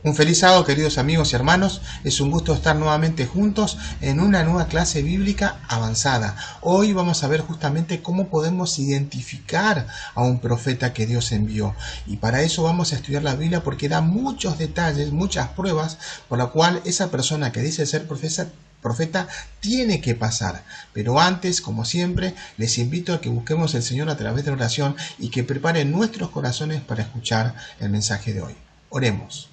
Un feliz sábado, queridos amigos y hermanos. Es un gusto estar nuevamente juntos en una nueva clase bíblica avanzada. Hoy vamos a ver justamente cómo podemos identificar a un profeta que Dios envió. Y para eso vamos a estudiar la Biblia porque da muchos detalles, muchas pruebas por la cual esa persona que dice ser profeta tiene que pasar. Pero antes, como siempre, les invito a que busquemos al Señor a través de la oración y que preparen nuestros corazones para escuchar el mensaje de hoy. Oremos.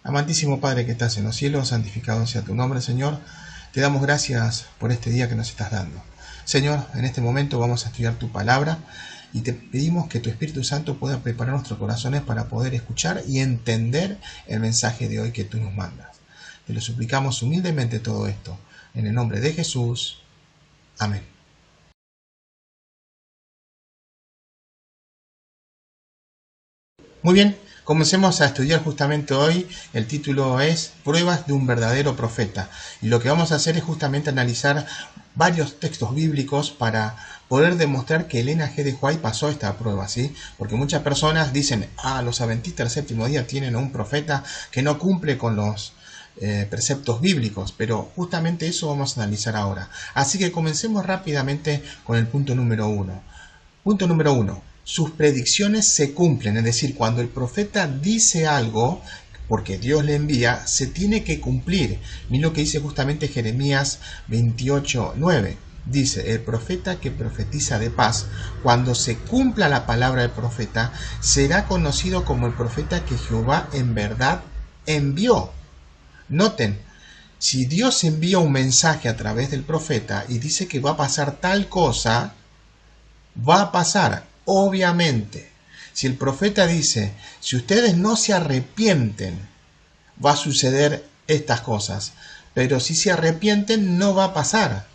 Amantísimo Padre que estás en los cielos, santificado sea tu nombre, Señor. Te damos gracias por este día que nos estás dando. Señor, en este momento vamos a estudiar tu palabra y te pedimos que tu Espíritu Santo pueda preparar nuestros corazones para poder escuchar y entender el mensaje de hoy que tú nos mandas. Te lo suplicamos humildemente todo esto, en el nombre de Jesús. Amén. Muy bien. Comencemos a estudiar justamente hoy. El título es Pruebas de un verdadero profeta. Y lo que vamos a hacer es justamente analizar varios textos bíblicos para poder demostrar que el linaje de White pasó esta prueba, ¿sí? Porque muchas personas dicen, los adventistas del séptimo día tienen a un profeta que no cumple con los preceptos bíblicos, pero justamente eso vamos a analizar ahora. Así que comencemos rápidamente con el punto número 1. Punto número 1. Sus predicciones se cumplen, es decir, cuando el profeta dice algo, porque Dios le envía, se tiene que cumplir. Mira lo que dice justamente Jeremías 28:9. Dice, el profeta que profetiza de paz, cuando se cumpla la palabra del profeta, será conocido como el profeta que Jehová en verdad envió. Noten, si Dios envía un mensaje a través del profeta y dice que va a pasar tal cosa, va a pasar. Obviamente, si el profeta dice, si ustedes no se arrepienten, va a suceder estas cosas. Pero si se arrepienten, no va a pasar.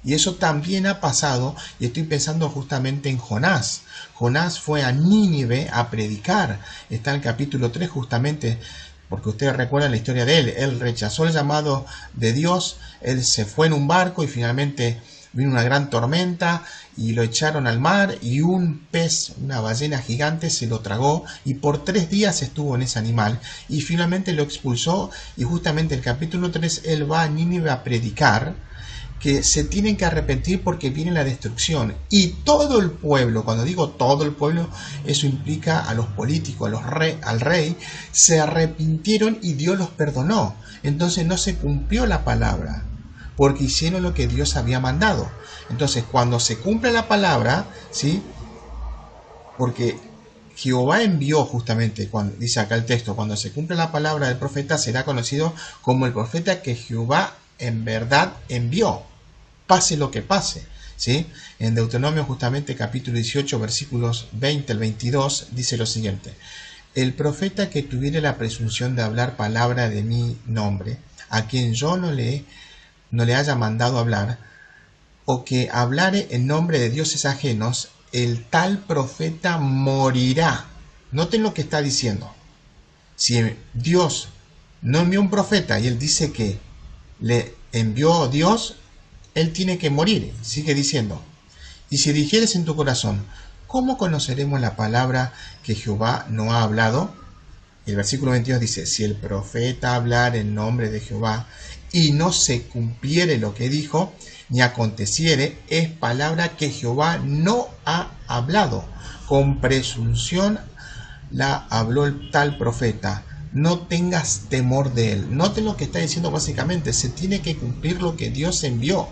Y eso también ha pasado, y estoy pensando justamente en Jonás. Jonás fue a Nínive a predicar. Está en el capítulo 3 justamente, porque ustedes recuerdan la historia de él. Él rechazó el llamado de Dios, él se fue en un barco y finalmente vino una gran tormenta y lo echaron al mar y un pez, una ballena gigante, se lo tragó y por 3 días estuvo en ese animal y finalmente lo expulsó. Y justamente en el capítulo 3 él va a Nínive a predicar que se tienen que arrepentir porque viene la destrucción. Y todo el pueblo, cuando digo todo el pueblo, eso implica a los políticos, al rey, se arrepintieron y Dios los perdonó. Entonces no se cumplió la palabra, porque hicieron lo que Dios había mandado. Entonces, cuando se cumple la palabra, ¿sí? Porque Jehová envió justamente, cuando dice acá el texto, cuando se cumple la palabra del profeta, será conocido como el profeta que Jehová en verdad envió, pase lo que pase, ¿sí? En Deuteronomio justamente capítulo 18, versículos 20 al 22, dice lo siguiente: el profeta que tuviere la presunción de hablar palabra de mi nombre, a quien yo no le haya mandado hablar, o que hablare en nombre de dioses ajenos, el tal profeta morirá. Noten lo que está diciendo. Si Dios no envió un profeta y él dice que le envió Dios, él tiene que morir. Sigue diciendo, y si dijeres en tu corazón, ¿cómo conoceremos la palabra que Jehová no ha hablado? El versículo 22 dice, si el profeta hablar en nombre de Jehová y no se cumpliere lo que dijo, ni aconteciere, es palabra que Jehová no ha hablado. Con presunción la habló el tal profeta. No tengas temor de él. Noten lo que está diciendo básicamente. Se tiene que cumplir lo que Dios envió.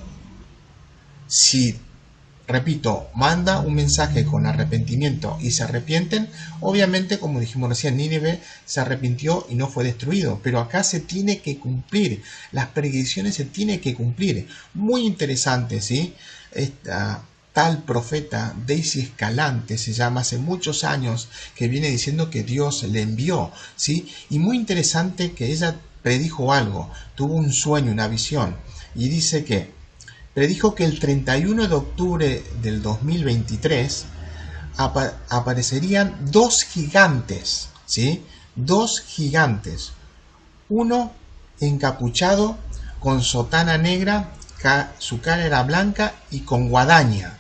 Si, repito, manda un mensaje con arrepentimiento y se arrepienten, obviamente, como dijimos recién, Nínive se arrepintió y no fue destruido, pero acá se tiene que cumplir, las predicciones se tienen que cumplir. Muy interesante, ¿sí? Esta tal profeta, Daisy Escalante se llama, hace muchos años que viene diciendo que Dios le envió, ¿sí? Y muy interesante que ella predijo algo, tuvo un sueño, una visión, y dice que predijo que el 31 de octubre del 2023 aparecerían 2 gigantes, ¿sí? 2 gigantes. Uno encapuchado, con sotana negra, su cara era blanca y con guadaña.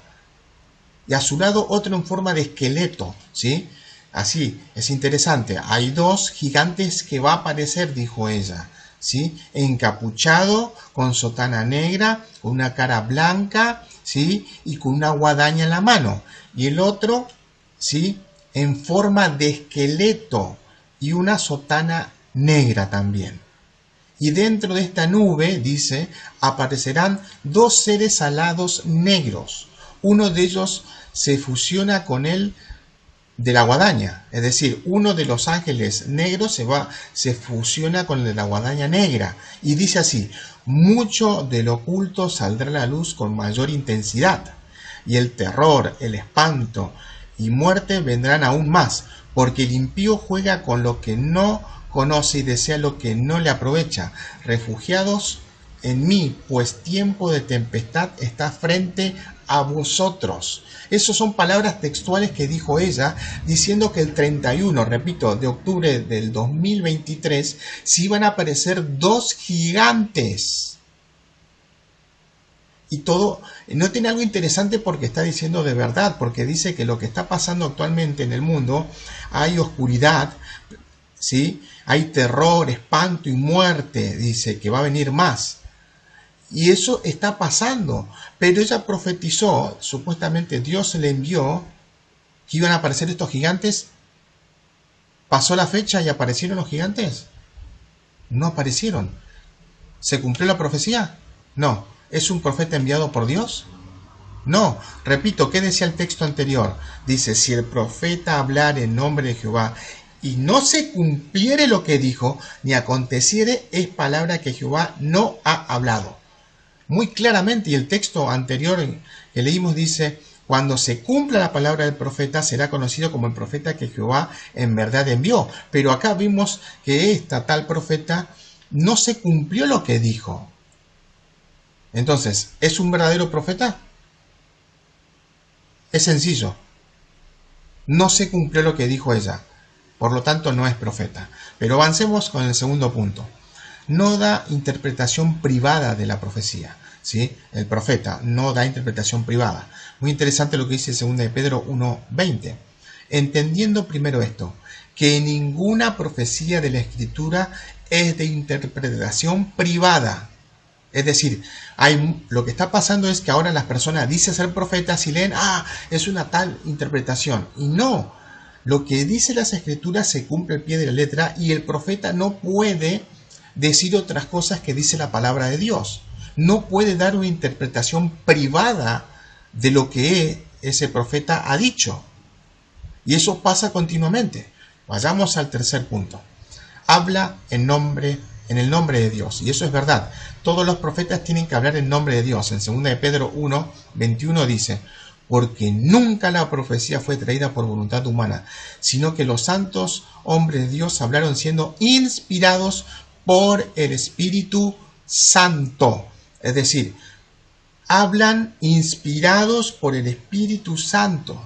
Y a su lado otro en forma de esqueleto, ¿sí? Así, es interesante. Hay dos gigantes que va a aparecer, dijo ella. ¿Sí? Encapuchado, con sotana negra, con una cara blanca, ¿sí? Y con una guadaña en la mano. Y el otro, ¿sí? En forma de esqueleto y una sotana negra también. Y dentro de esta nube, dice, aparecerán dos seres alados negros. Uno de ellos se fusiona con él de la guadaña, es decir, uno de los ángeles negros se fusiona con el de la guadaña negra, y dice así: mucho del oculto saldrá a la luz con mayor intensidad, y el terror, el espanto y muerte vendrán aún más, porque el impío juega con lo que no conoce y desea lo que no le aprovecha. Refugiados en mí, pues tiempo de tempestad está frente a vosotros. Esas son palabras textuales que dijo ella, diciendo que el 31, repito, de octubre del 2023, se iban a aparecer dos gigantes. Y todo, no tiene algo interesante porque está diciendo de verdad, porque dice que lo que está pasando actualmente en el mundo, hay oscuridad, ¿sí? Hay terror, espanto y muerte, dice que va a venir más. Y eso está pasando. Pero ella profetizó, supuestamente Dios le envió, que iban a aparecer estos gigantes. ¿Pasó la fecha y aparecieron los gigantes? No aparecieron. ¿Se cumplió la profecía? No. ¿Es un profeta enviado por Dios? No. Repito, ¿qué decía el texto anterior? Dice, si el profeta hablar en nombre de Jehová y no se cumpliere lo que dijo, ni aconteciere, es palabra que Jehová no ha hablado. Muy claramente, y el texto anterior que leímos dice, cuando se cumpla la palabra del profeta, será conocido como el profeta que Jehová en verdad envió. Pero acá vimos que esta tal profeta no se cumplió lo que dijo. Entonces, ¿es un verdadero profeta? Es sencillo. No se cumplió lo que dijo ella. Por lo tanto, no es profeta. Pero avancemos con el segundo punto. No da interpretación privada de la profecía. ¿Sí? El profeta no da interpretación privada. Muy interesante lo que dice 2 de Pedro 1:20. Entendiendo primero esto, que ninguna profecía de la Escritura es de interpretación privada. Es decir, lo que está pasando es que ahora las personas dicen ser profetas y leen, es una tal interpretación. Y no, lo que dice las Escrituras se cumple al pie de la letra y el profeta no puede decir otras cosas que dice la palabra de Dios. No puede dar una interpretación privada de lo que ese profeta ha dicho. Y eso pasa continuamente. Vayamos al tercer punto. Habla en el nombre de Dios. Y eso es verdad. Todos los profetas tienen que hablar en nombre de Dios. En 2 de Pedro 1:21 dice, porque nunca la profecía fue traída por voluntad humana, sino que los santos hombres de Dios hablaron siendo inspirados por el Espíritu Santo. Es decir, hablan inspirados por el Espíritu Santo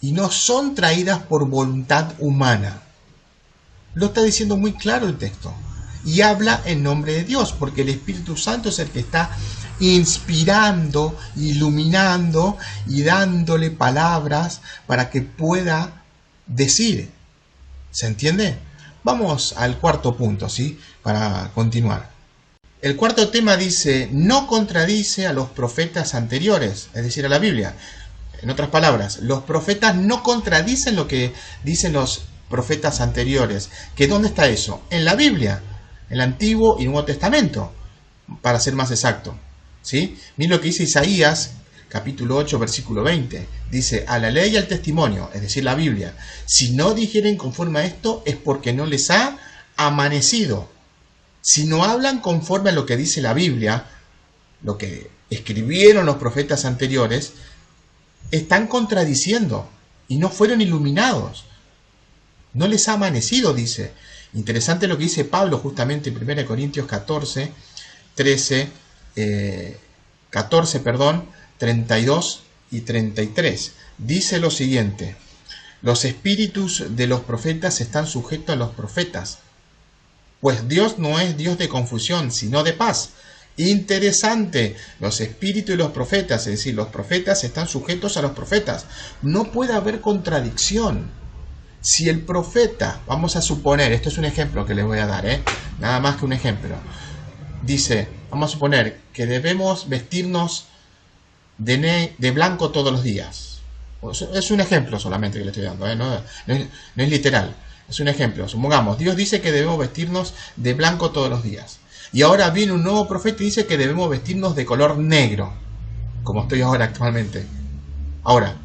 y no son traídas por voluntad humana. Lo está diciendo muy claro el texto. Y habla en nombre de Dios, porque el Espíritu Santo es el que está inspirando, iluminando y dándole palabras para que pueda decir. ¿Se entiende? Vamos al cuarto punto, ¿sí? Para continuar. El cuarto tema dice, no contradice a los profetas anteriores, es decir, a la Biblia. En otras palabras, los profetas no contradicen lo que dicen los profetas anteriores. ¿Que dónde está eso? En la Biblia, el Antiguo y Nuevo Testamento, para ser más exacto. ¿Sí? Miren lo que dice Isaías, capítulo 8, versículo 20. Dice, a la ley y al testimonio, es decir, la Biblia, si no dijeren conforme a esto, es porque no les ha amanecido. Si no hablan conforme a lo que dice la Biblia, lo que escribieron los profetas anteriores, están contradiciendo y no fueron iluminados. No les ha amanecido, dice. Interesante lo que dice Pablo justamente en 1 Corintios 14, 32 y 33. Dice lo siguiente, los espíritus de los profetas están sujetos a los profetas, pues Dios no es Dios de confusión, sino de paz. Interesante, los espíritus de los profetas, es decir, los profetas están sujetos a los profetas. No puede haber contradicción. Si el profeta, vamos a suponer, esto es un ejemplo que les voy a dar, nada más que un ejemplo, dice, vamos a suponer que debemos vestirnos de blanco todos los días. Es un ejemplo solamente que le estoy dando, no es literal, es un ejemplo. Supongamos, Dios dice que debemos vestirnos de blanco todos los días. Y ahora viene un nuevo profeta y dice que debemos vestirnos de color negro, como estoy ahora actualmente. Ahora,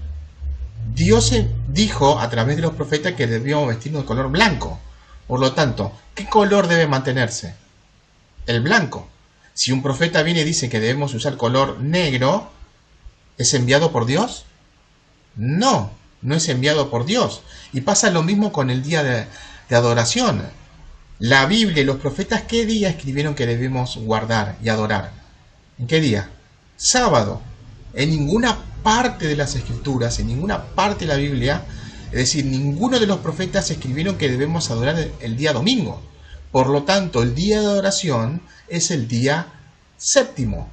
Dios dijo a través de los profetas que debíamos vestirnos de color blanco. Por lo tanto, ¿qué color debe mantenerse? El blanco. Si un profeta viene y dice que debemos usar color negro, ¿es enviado por Dios? No, no es enviado por Dios. Y pasa lo mismo con el día de adoración. La Biblia y los profetas, ¿qué día escribieron que debemos guardar y adorar? ¿En qué día? Sábado. En ninguna parte de las escrituras, en ninguna parte de la Biblia, es decir, ninguno de los profetas escribieron que debemos adorar el día domingo. Por lo tanto, el día de adoración es el día séptimo,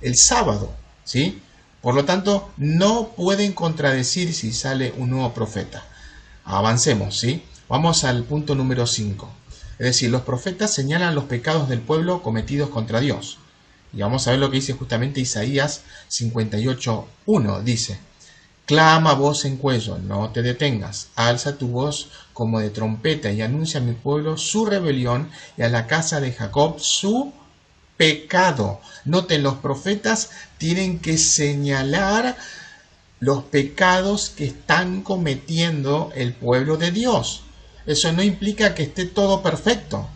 el sábado, ¿sí? Por lo tanto, no pueden contradecir si sale un nuevo profeta. Avancemos, ¿sí? Vamos al punto número 5. Es decir, los profetas señalan los pecados del pueblo cometidos contra Dios. Y vamos a ver lo que dice justamente Isaías 58:1. Dice, clama voz en cuello, no te detengas, alza tu voz como de trompeta y anuncia a mi pueblo su rebelión y a la casa de Jacob su pecado. Noten, los profetas tienen que señalar los pecados que están cometiendo el pueblo de Dios. Eso no implica que esté todo perfecto,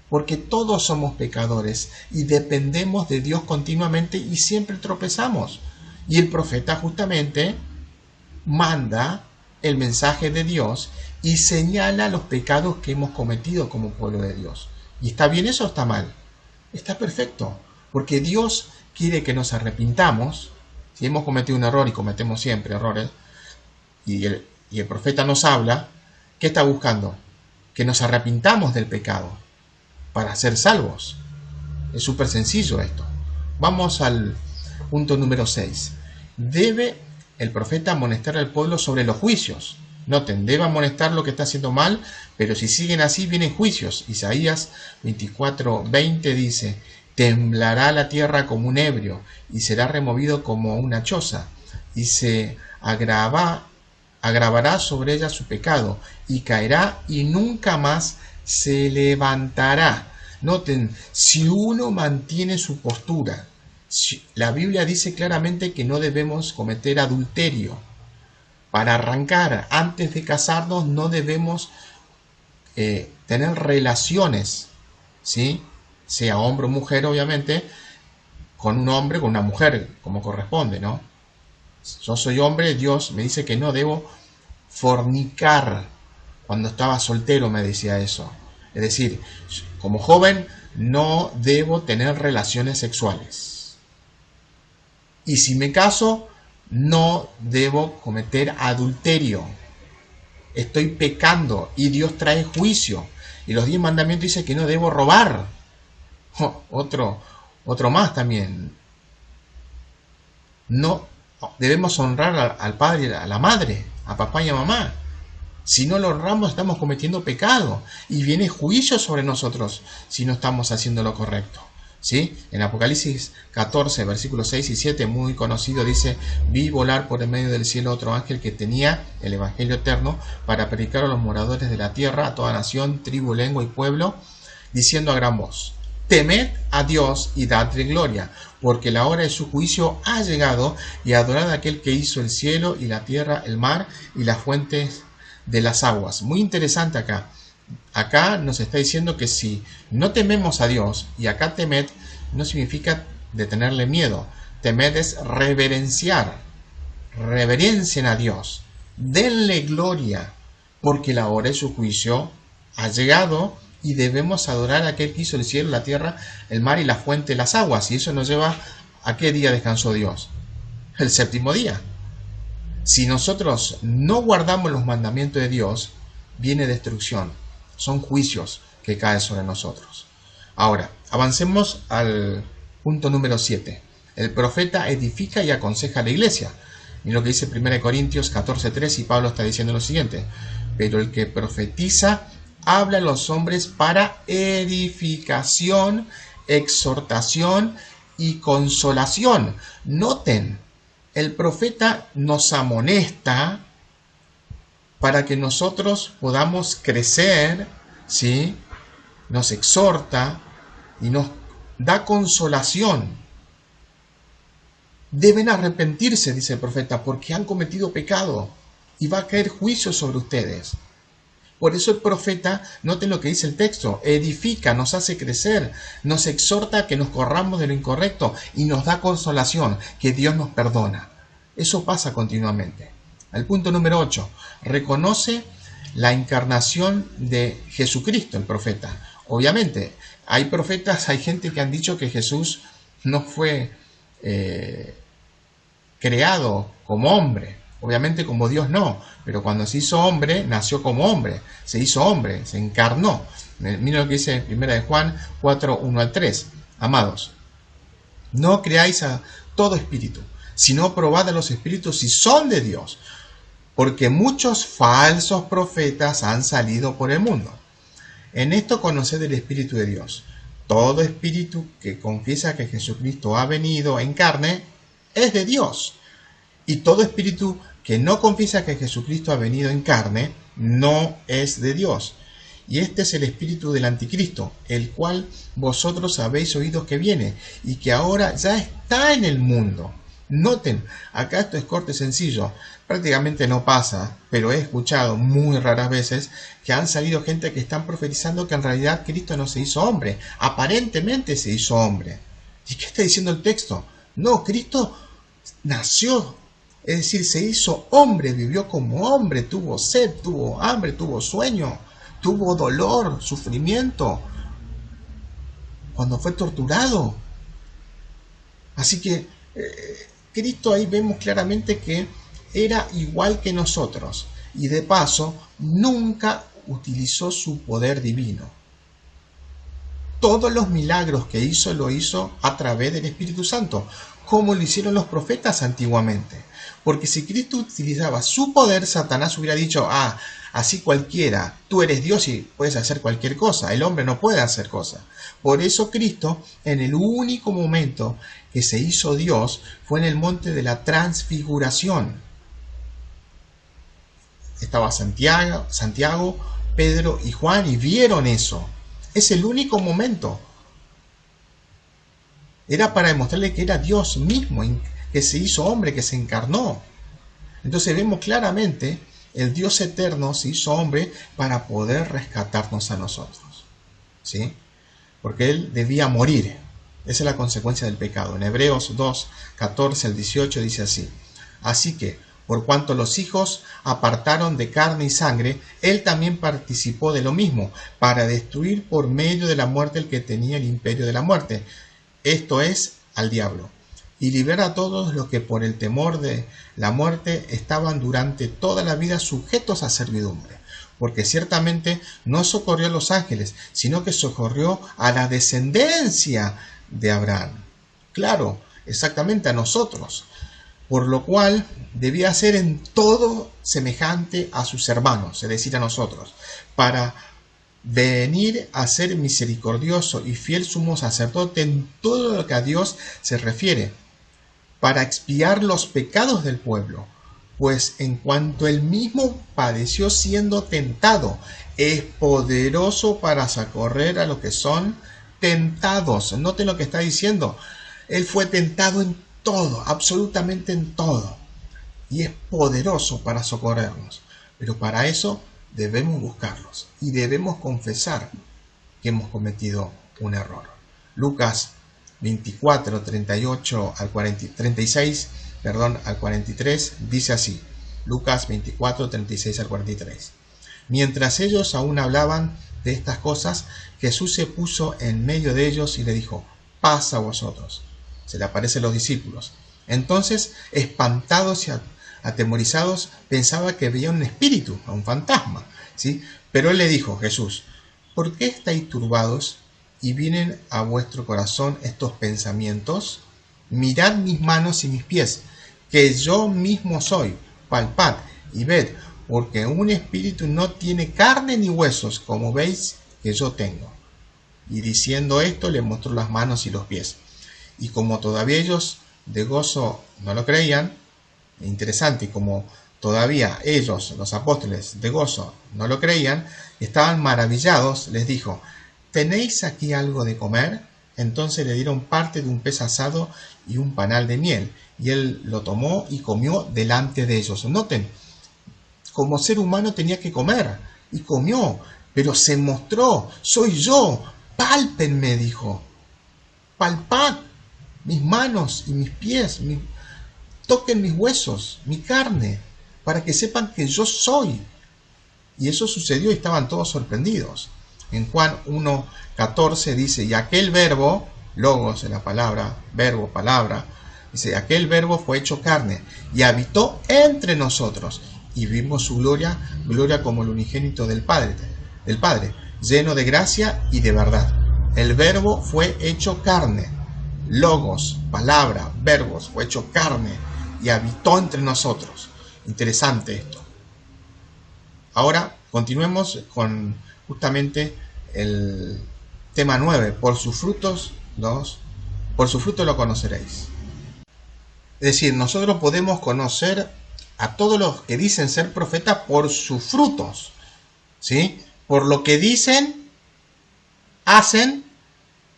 porque todos somos pecadores y dependemos de Dios continuamente y siempre tropezamos. Y el profeta justamente manda el mensaje de Dios y señala los pecados que hemos cometido como pueblo de Dios. ¿Y está bien eso o está mal? Está perfecto, porque Dios quiere que nos arrepintamos. Si hemos cometido un error, y cometemos siempre errores, y el profeta nos habla, ¿qué está buscando? Que nos arrepintamos del pecado para ser salvos. Es súper sencillo esto. Vamos al punto número 6. Debe el profeta amonestar al pueblo sobre los juicios. Noten, debe amonestar lo que está haciendo mal, pero si siguen así vienen juicios. Isaías 24:20 dice, temblará la tierra como un ebrio y será removido como una choza y se agravará sobre ella su pecado y caerá y nunca más se levantará. Noten, si uno mantiene su postura, la Biblia dice claramente que no debemos cometer adulterio. Para arrancar, antes de casarnos, no debemos tener relaciones, ¿sí? Sea hombre o mujer, obviamente, con un hombre, con una mujer, como corresponde, ¿no? Yo soy hombre, Dios me dice que no debo fornicar. Cuando estaba soltero me decía eso. Es decir, como joven no debo tener relaciones sexuales. Y si me caso, no debo cometer adulterio. Estoy pecando y Dios trae juicio. Y los 10 mandamientos dicen que no debo robar. Otro más también. No debemos honrar al padre y a la madre, a papá y a mamá. Si no lo honramos, estamos cometiendo pecado y viene juicio sobre nosotros si no estamos haciendo lo correcto. ¿Sí? En Apocalipsis 14, versículos 6 y 7, muy conocido, dice, vi volar por el medio del cielo otro ángel que tenía el evangelio eterno para predicar a los moradores de la tierra, a toda nación, tribu, lengua y pueblo, diciendo a gran voz, temed a Dios y dadle gloria, porque la hora de su juicio ha llegado, y adorad a aquel que hizo el cielo y la tierra, el mar y las fuentes de las aguas. Muy interesante acá. Acá nos está diciendo que si no tememos a Dios, y acá temed no significa de tenerle miedo, temed es reverenciar, reverencien a Dios, denle gloria, porque la hora de su juicio ha llegado y debemos adorar a aquel que hizo el cielo, la tierra, el mar y la fuente de las aguas. Y eso nos lleva a ¿qué día descansó Dios? El séptimo día. Si nosotros no guardamos los mandamientos de Dios, viene destrucción. Son juicios que caen sobre nosotros. Ahora, avancemos al punto número 7. El profeta edifica y aconseja a la iglesia. Y lo que dice 1 Corintios 14:3, y Pablo está diciendo lo siguiente. pero el que profetiza habla a los hombres para edificación, exhortación y consolación. Noten, el profeta nos amonesta para que nosotros podamos crecer, ¿sí? Nos exhorta y nos da consolación. Deben arrepentirse, dice el profeta, porque han cometido pecado y va a caer juicio sobre ustedes. Por eso el profeta, noten lo que dice el texto, edifica, nos hace crecer, nos exhorta a que nos corramos de lo incorrecto y nos da consolación, que Dios nos perdona. Eso pasa continuamente. El punto número 8, reconoce la encarnación de Jesucristo, el profeta. Obviamente, hay profetas, hay gente que han dicho que Jesús no fue creado como hombre. Obviamente como Dios no, pero cuando se hizo hombre, nació como hombre, se hizo hombre, se encarnó. Miren lo que dice 1 de Juan 4, 1 al 3. Amados, no creáis a todo espíritu, sino probad a los espíritus si son de Dios, porque muchos falsos profetas han salido por el mundo. En esto conoced el Espíritu de Dios. Todo espíritu que confiesa que Jesucristo ha venido en carne es de Dios. Y todo espíritu que no confiesa que Jesucristo ha venido en carne no es de Dios. Y este es el espíritu del anticristo, el cual vosotros habéis oído que viene y que ahora ya está en el mundo. Noten, acá esto es corto y sencillo, prácticamente no pasa, pero he escuchado muy raras veces que han salido gente que están profetizando que en realidad Cristo no se hizo hombre, aparentemente se hizo hombre. ¿Y qué está diciendo el texto? No, Cristo nació, es decir, se hizo hombre, vivió como hombre, tuvo sed, tuvo hambre, tuvo sueño, tuvo dolor, sufrimiento, cuando fue torturado. Así que Cristo ahí vemos claramente que era igual que nosotros y de paso nunca utilizó su poder divino. Todos los milagros que hizo lo hizo a través del Espíritu Santo, como lo hicieron los profetas antiguamente. Porque si Cristo utilizaba su poder, Satanás hubiera dicho, así cualquiera, tú eres Dios y puedes hacer cualquier cosa, el hombre no puede hacer cosas. Por eso Cristo, en el único momento que se hizo Dios, fue en el monte de la transfiguración. Estaba Santiago, Pedro y Juan y vieron eso. Es el único momento. Era para demostrarle que era Dios mismo, que se hizo hombre, que se encarnó. Entonces vemos claramente el Dios eterno se hizo hombre para poder rescatarnos a nosotros, ¿sí? Porque Él debía morir. Esa es la consecuencia del pecado. En Hebreos 2, 14 al 18 dice así. Así que, por cuanto los hijos apartaron de carne y sangre, Él también participó de lo mismo, para destruir por medio de la muerte el que tenía el imperio de la muerte, esto es, al diablo, y liberar a todos los que por el temor de la muerte estaban durante toda la vida sujetos a servidumbre. Porque ciertamente no socorrió a los ángeles, sino que socorrió a la descendencia de Abraham. Claro, exactamente a nosotros. Por lo cual debía ser en todo semejante a sus hermanos, es decir, a nosotros, para venir a ser misericordioso y fiel sumo sacerdote en todo lo que a Dios se refiere, para expiar los pecados del pueblo, pues en cuanto él mismo padeció siendo tentado, es poderoso para socorrer a los que son tentados. Noten lo que está diciendo. Él fue tentado en todo, absolutamente en todo, y es poderoso para socorrernos. Pero para eso debemos buscarlos y debemos confesar que hemos cometido un error. Lucas 24, 38 al 36, al 43, dice así. Lucas 24, 36 al 43. Mientras ellos aún hablaban de estas cosas, Jesús se puso en medio de ellos y le dijo, paz a vosotros. Se le aparecen los discípulos. Entonces, espantados y atemorizados, pensaba que veía un espíritu, a un fantasma, ¿sí? Pero él le dijo, Jesús, ¿por qué estáis turbados y vienen a vuestro corazón estos pensamientos? Mirad mis manos y mis pies, que yo mismo soy, palpad y ved, porque un espíritu no tiene carne ni huesos, como veis que yo tengo. Y diciendo esto, le mostró las manos y los pies. Y como todavía ellos de gozo no lo creían, interesante, y como todavía ellos, los apóstoles de gozo, no lo creían, estaban maravillados, les dijo: ¿tenéis aquí algo de comer? Entonces le dieron parte de un pez asado y un panal de miel, y él lo tomó y comió delante de ellos. Noten, como ser humano tenía que comer, y comió, pero se mostró: soy yo, pálpenme, dijo, palpad mis manos y mis pies, toquen mis huesos, mi carne, para que sepan que yo soy. Y eso sucedió y estaban todos sorprendidos. En Juan 1:14 dice: y aquel verbo, logos en la palabra, verbo, palabra, dice: aquel verbo fue hecho carne y habitó entre nosotros, y vimos su gloria, gloria como el unigénito del Padre, lleno de gracia y de verdad. El verbo fue hecho carne, logos, palabra, verbos, fue hecho carne y habitó entre nosotros. Interesante esto. Ahora continuemos con justamente el tema 9. Por sus frutos lo conoceréis. Es decir, nosotros podemos conocer a todos los que dicen ser profetas por sus frutos, ¿sí? Por lo que dicen, hacen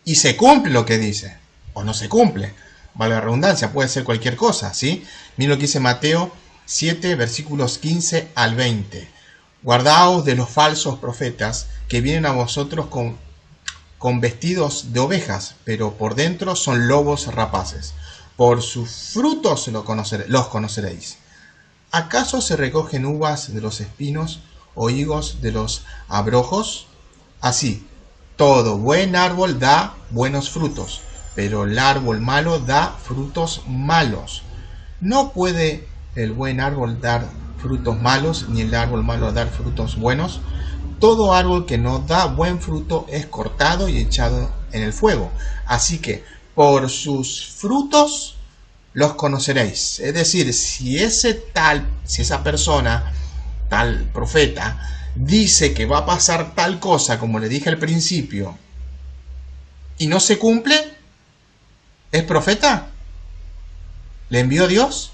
y se cumple lo que dicen, o no se cumple. Vale la redundancia, puede ser cualquier cosa, ¿sí? Miren lo que dice Mateo 7, versículos 15 al 20. Guardaos de los falsos profetas que vienen a vosotros con vestidos de ovejas, pero por dentro son lobos rapaces. Por sus frutos los conoceréis. ¿Acaso se recogen uvas de los espinos o higos de los abrojos? Así, todo buen árbol da buenos frutos, pero el árbol malo da frutos malos. No puede el buen árbol dar frutos malos, ni el árbol malo dar frutos buenos. Todo árbol que no da buen fruto es cortado y echado en el fuego. Así que por sus frutos los conoceréis. Es decir, si esa persona, tal profeta, dice que va a pasar tal cosa, como le dije al principio, y no se cumple, ¿es profeta? ¿Le envió Dios?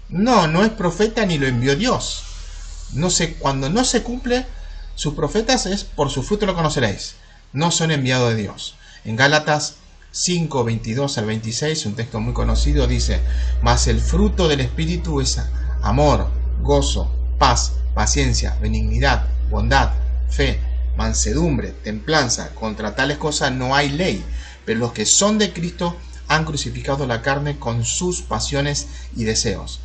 No, no es profeta ni lo envió Dios. Cuando no se cumple sus profetas, es por su fruto lo conoceréis. No son enviados de Dios. En Gálatas 5, 22 al 26, un texto muy conocido, dice: mas el fruto del Espíritu es amor, gozo, paz, paciencia, benignidad, bondad, fe, mansedumbre, templanza. Contra tales cosas no hay ley. Pero los que son de Cristo han crucificado la carne con sus pasiones y deseos.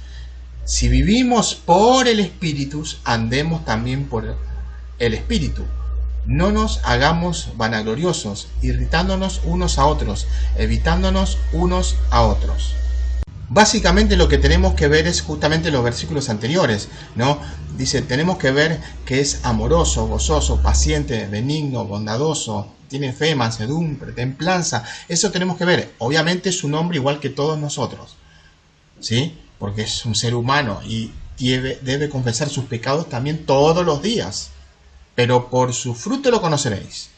Si vivimos por el Espíritu, andemos también por el Espíritu. No nos hagamos vanagloriosos, irritándonos unos a otros, evitándonos unos a otros. Básicamente lo que tenemos que ver es justamente los versículos anteriores, ¿no? Dice, tenemos que ver que es amoroso, gozoso, paciente, benigno, bondadoso, tiene fe, mansedumbre, templanza. Eso tenemos que ver. Obviamente es un hombre igual que todos nosotros, ¿sí? Porque es un ser humano y debe confesar sus pecados también todos los días. Pero por su fruto lo conoceréis.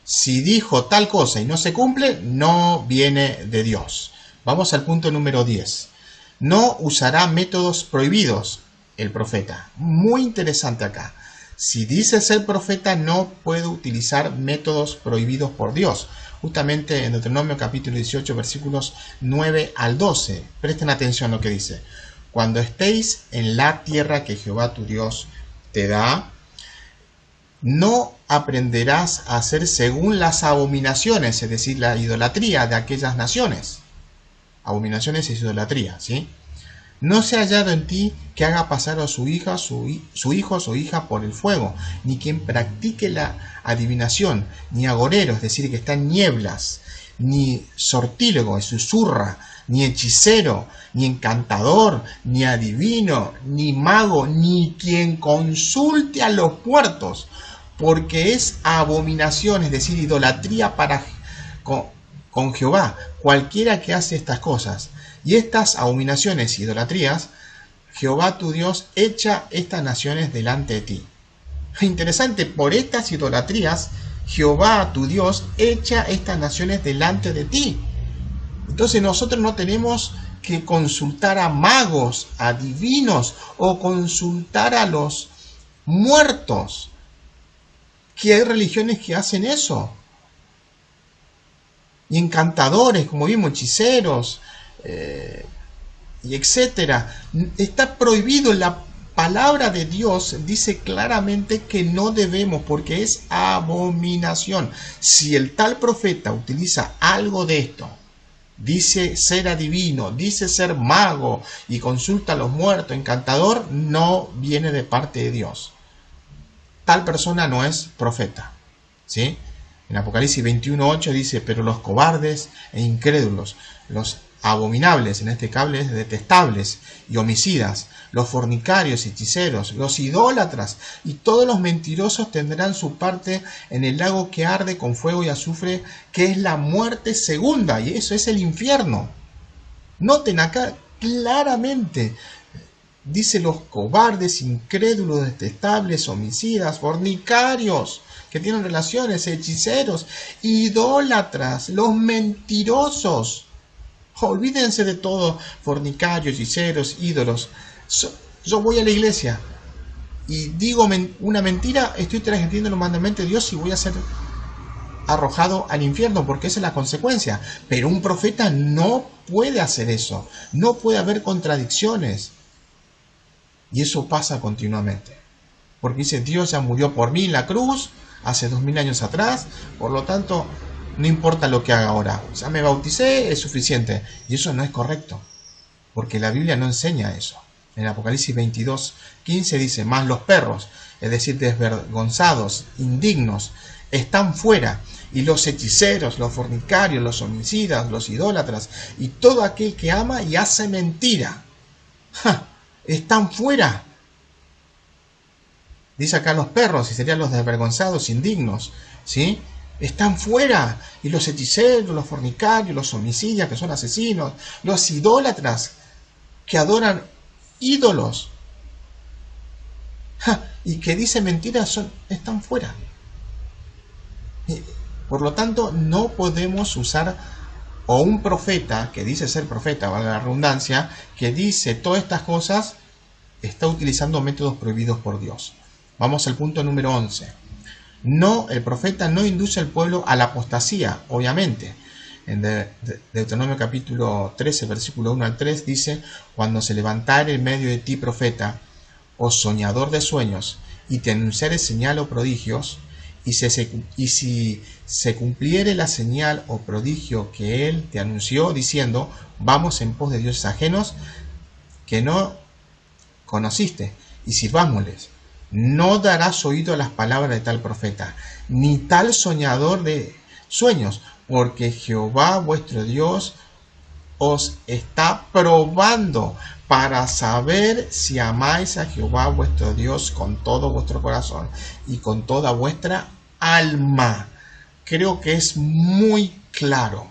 Si dijo tal cosa y no se cumple, no viene de Dios. Vamos al punto número 10. No usará métodos prohibidos el profeta. Muy interesante acá. Si dice ser profeta, no puede utilizar métodos prohibidos por Dios. Justamente en Deuteronomio capítulo 18, versículos 9 al 12. Presten atención a lo que dice. Cuando estéis en la tierra que Jehová tu Dios te da, no aprenderás a hacer según las abominaciones, es decir, la idolatría de aquellas naciones. Abominaciones es idolatría, ¿sí? No se ha hallado en ti que haga pasar a su hijo o su hija por el fuego, ni quien practique la adivinación, ni agorero, es decir, que está en nieblas, ni sortílego, es susurra, ni hechicero, ni encantador, ni adivino, ni mago, ni quien consulte a los muertos, porque es abominación, es decir, idolatría con Jehová, cualquiera que hace estas cosas. Y estas abominaciones y idolatrías, Jehová tu Dios echa estas naciones delante de ti. Interesante, por estas idolatrías, Jehová tu Dios echa estas naciones delante de ti. Entonces nosotros no tenemos que consultar a magos, a divinos, o consultar a los muertos. Que hay religiones que hacen eso. Y encantadores, como vimos, hechiceros, y etcétera. Está prohibido. La palabra de Dios dice claramente que no debemos, porque es abominación. Si el tal profeta utiliza algo de esto, dice ser adivino, dice ser mago y consulta a los muertos, encantador, no viene de parte de Dios. Tal persona no es profeta, ¿sí? En Apocalipsis 21:8 dice, pero los cobardes e incrédulos, los abominables, en este caso detestables y homicidas, los fornicarios, hechiceros, los idólatras y todos los mentirosos tendrán su parte en el lago que arde con fuego y azufre, que es la muerte segunda, y eso es el infierno. Noten acá claramente, dice los cobardes, incrédulos, detestables, homicidas, fornicarios, que tienen relaciones, hechiceros, idólatras, los mentirosos. Olvídense de todo, fornicarios, hechiceros, ídolos. Yo voy a la iglesia y digo una mentira, estoy transgrediendo los mandamientos de Dios y voy a ser arrojado al infierno, porque esa es la consecuencia. Pero un profeta no puede hacer eso, no puede haber contradicciones. Y eso pasa continuamente. Porque dice, Dios ya murió por mí en la cruz, hace 2000 años atrás, por lo tanto, no importa lo que haga ahora. Ya me bauticé, es suficiente. Y eso no es correcto, porque la Biblia no enseña eso. En Apocalipsis 22:15 dice, mas los perros, es decir, desvergonzados, indignos, están fuera, y los hechiceros, los fornicarios, los homicidas, los idólatras, y todo aquel que ama y hace mentira, están fuera. Dice acá los perros, y serían los desvergonzados, indignos, ¿sí? Están fuera. Y los hechiceros, los fornicarios, los homicidas, que son asesinos, los idólatras, que adoran ídolos, y que dicen mentiras, están fuera. Por lo tanto, no podemos usar, o un profeta que dice ser profeta, valga la redundancia, que dice todas estas cosas, está utilizando métodos prohibidos por Dios. Vamos al punto número 11. No, el profeta no induce al pueblo a la apostasía, obviamente. En Deuteronomio capítulo 13, versículo 1 al 3 dice, cuando se levantare en medio de ti profeta, o soñador de sueños, y te anunciare señal o prodigios, y si se cumpliere la señal o prodigio que él te anunció, diciendo, vamos en pos de dioses ajenos que no conociste, y sirvámosles, no darás oído a las palabras de tal profeta, ni tal soñador de sueños, porque Jehová vuestro Dios os está probando para saber si amáis a Jehová vuestro Dios con todo vuestro corazón y con toda vuestra alma. Creo que es muy claro.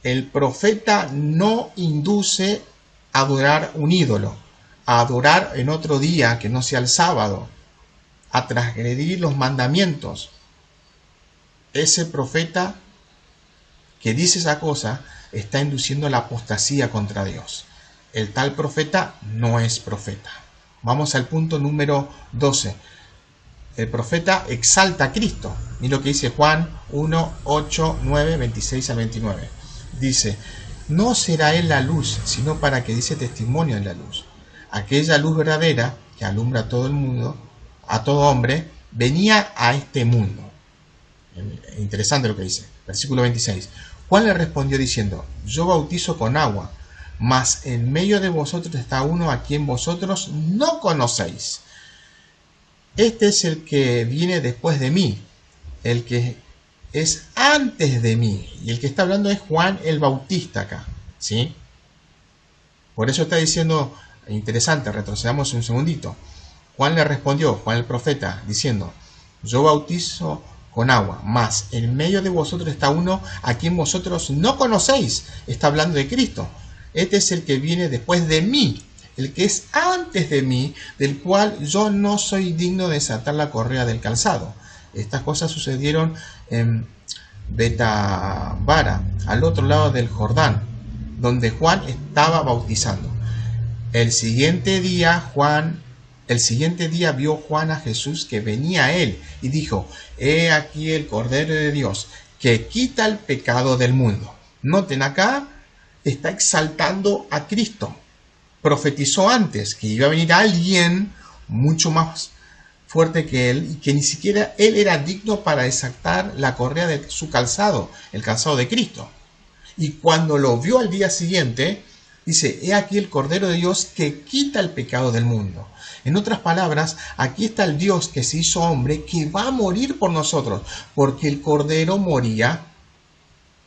El profeta no induce a adorar un ídolo, a adorar en otro día que no sea el sábado, a transgredir los mandamientos. Ese profeta que dice esa cosa está induciendo la apostasía contra Dios. El tal profeta no es profeta. Vamos al punto número 12. El profeta exalta a Cristo. Y lo que dice Juan 1, 8, 9, 26 al 29. Dice, no será él la luz, sino para que dice testimonio de la luz. Aquella luz verdadera que alumbra a todo el mundo, a todo hombre, venía a este mundo. Interesante lo que dice. Versículo 26. Juan le respondió diciendo, yo bautizo con agua, mas en medio de vosotros está uno a quien vosotros no conocéis. Este es el que viene después de mí, el que es antes de mí. Y el que está hablando es Juan el Bautista acá, ¿sí? Por eso está diciendo, interesante, retrocedamos un segundito. Juan le respondió, Juan el profeta, diciendo, yo bautizo con agua, mas en medio de vosotros está uno a quien vosotros no conocéis. Está hablando de Cristo. Este es el que viene después de mí, el que es antes de mí, del cual yo no soy digno de desatar la correa del calzado. Estas cosas sucedieron en Betabara, al otro lado del Jordán, donde Juan estaba bautizando. El siguiente día vio Juan a Jesús que venía a él y dijo: he aquí el Cordero de Dios que quita el pecado del mundo. Noten acá, está exaltando a Cristo. Profetizó antes que iba a venir alguien mucho más fuerte que él y que ni siquiera él era digno para desatar la correa de su calzado, el calzado de Cristo. Y cuando lo vio al día siguiente, dice: he aquí el Cordero de Dios que quita el pecado del mundo. En otras palabras, aquí está el Dios que se hizo hombre, que va a morir por nosotros, porque el Cordero moría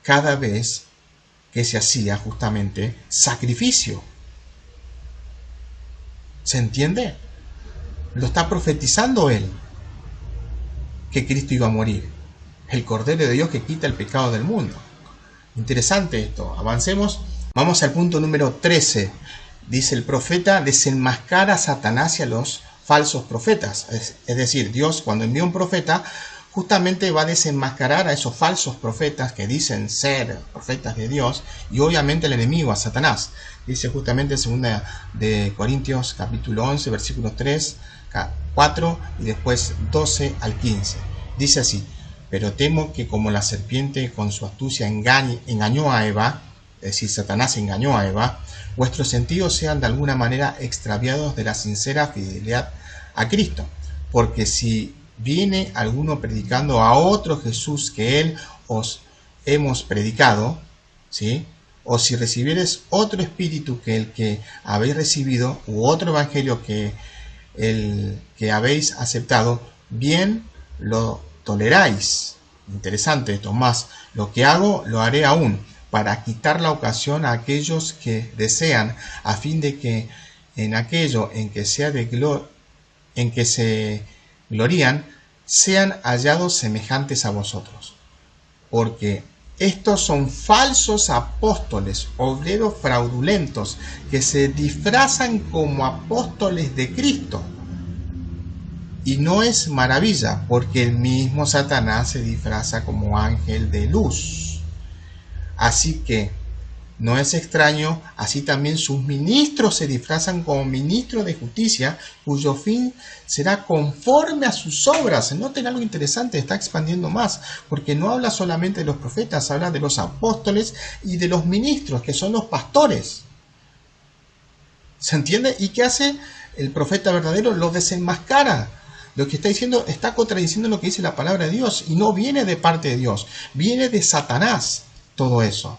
cada vez que se hacía justamente sacrificio. ¿Se entiende? Lo está profetizando él, que Cristo iba a morir. El Cordero de Dios que quita el pecado del mundo. Interesante esto. Avancemos. Vamos al punto número 13. Dice: el profeta desenmascara a Satanás y a los falsos profetas. Es decir, Dios, cuando envía un profeta, justamente va a desenmascarar a esos falsos profetas que dicen ser profetas de Dios, y obviamente el enemigo, a Satanás. Dice justamente en 2 de Corintios capítulo 11, versículos 3, 4 y después 12 al 15. Dice así: pero temo que como la serpiente con su astucia engañó a Eva, es decir, Satanás engañó a Eva, vuestros sentidos sean de alguna manera extraviados de la sincera fidelidad a Cristo. Porque si viene alguno predicando a otro Jesús que él os hemos predicado, ¿sí?, o si recibieres otro espíritu que el que habéis recibido, u otro evangelio que el que habéis aceptado, bien lo toleráis. Interesante esto. Más lo que hago, lo haré aún, para quitar la ocasión a aquellos que desean, a fin de que en aquello en que se glorían, sean hallados semejantes a vosotros. Porque estos son falsos apóstoles, obreros fraudulentos, que se disfrazan como apóstoles de Cristo. Y no es maravilla, porque el mismo Satanás se disfraza como ángel de luz. Así que no es extraño, así también sus ministros se disfrazan como ministros de justicia, cuyo fin será conforme a sus obras. Noten algo interesante, está expandiendo más, porque no habla solamente de los profetas, habla de los apóstoles y de los ministros, que son los pastores. ¿Se entiende? ¿Y qué hace el profeta verdadero? Lo desenmascara. Lo que está diciendo está contradiciendo lo que dice la palabra de Dios, y no viene de parte de Dios, viene de Satanás todo eso.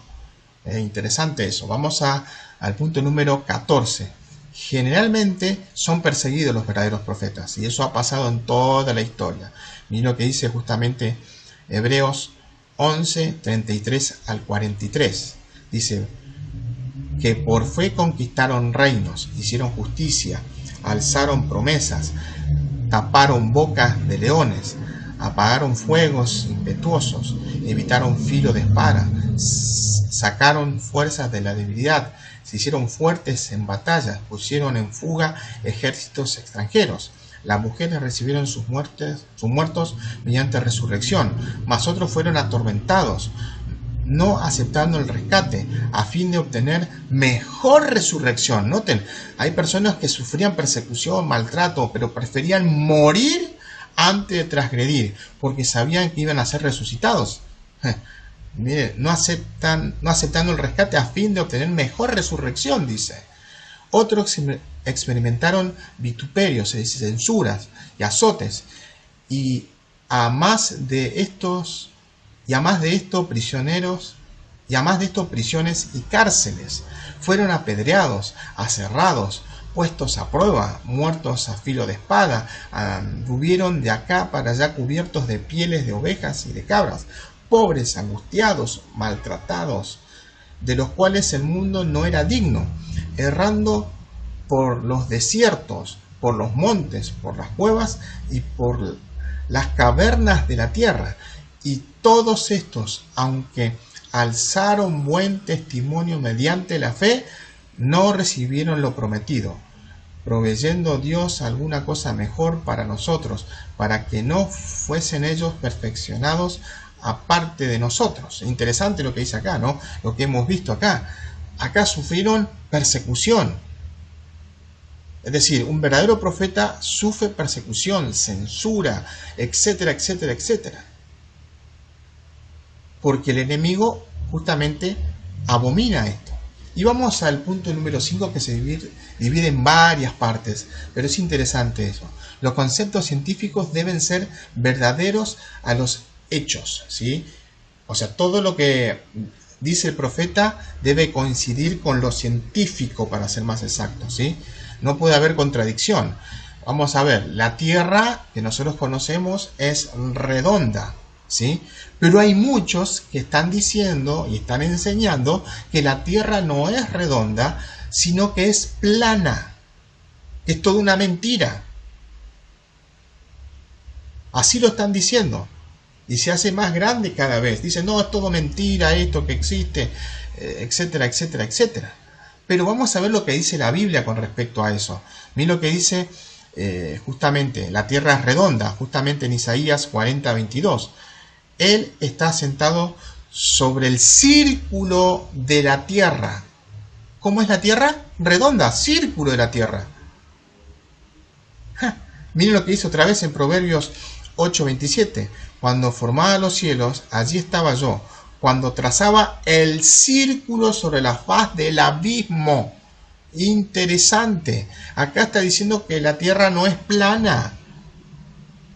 Es interesante eso. Vamos al punto número 14. Generalmente son perseguidos los verdaderos profetas, y eso ha pasado en toda la historia. Miren lo que dice justamente Hebreos 11, 33 al 43. Dice que por fe conquistaron reinos, hicieron justicia, alzaron promesas, taparon bocas de leones, apagaron fuegos impetuosos, evitaron filo de espada, sacaron fuerzas de la debilidad, se hicieron fuertes en batalla, pusieron en fuga ejércitos extranjeros. Las mujeres recibieron sus muertos mediante resurrección, mas otros fueron atormentados, no aceptando el rescate, a fin de obtener mejor resurrección. Noten, hay personas que sufrían persecución, maltrato, pero preferían morir antes de transgredir, porque sabían que iban a ser resucitados. Mire, no aceptando el rescate a fin de obtener mejor resurrección, dice. Otros experimentaron vituperios, es decir, censuras y azotes, y a más de esto, prisiones y cárceles. Fueron apedreados, aserrados, puestos a prueba, muertos a filo de espada, anduvieron de acá para allá cubiertos de pieles de ovejas y de cabras, pobres, angustiados, maltratados, de los cuales el mundo no era digno, errando por los desiertos, por los montes, por las cuevas y por las cavernas de la tierra. Y todos estos, aunque alzaron buen testimonio mediante la fe, no recibieron lo prometido, proveyendo Dios alguna cosa mejor para nosotros, para que no fuesen ellos perfeccionados aparte de nosotros. Interesante lo que dice acá, ¿no? Lo que hemos visto acá. Acá sufrieron persecución. Es decir, un verdadero profeta sufre persecución, censura, etcétera, etcétera, etcétera. Porque el enemigo justamente abomina esto. Y vamos al punto número 5, que se divide en varias partes, pero es interesante eso. Los conceptos científicos deben ser verdaderos a los hechos, ¿sí? O sea, todo lo que dice el profeta debe coincidir con lo científico, para ser más exacto, ¿sí? No puede haber contradicción. Vamos a ver, la Tierra que nosotros conocemos es redonda, ¿sí? Pero hay muchos que están diciendo y están enseñando que la Tierra no es redonda, sino que es plana, que es toda una mentira. Así lo están diciendo. Y se hace más grande cada vez. Dicen, no, es todo mentira esto que existe, etcétera, etcétera, etcétera. Pero vamos a ver lo que dice la Biblia con respecto a eso. Miren lo que dice justamente, la tierra es redonda, justamente en Isaías 40:22. Él está sentado sobre el círculo de la tierra. ¿Cómo es la tierra? Redonda, círculo de la tierra. Miren lo que dice otra vez en Proverbios 8:27. Cuando formaba los cielos, allí estaba yo. Cuando trazaba el círculo sobre la faz del abismo. Interesante. Acá está diciendo que la tierra no es plana,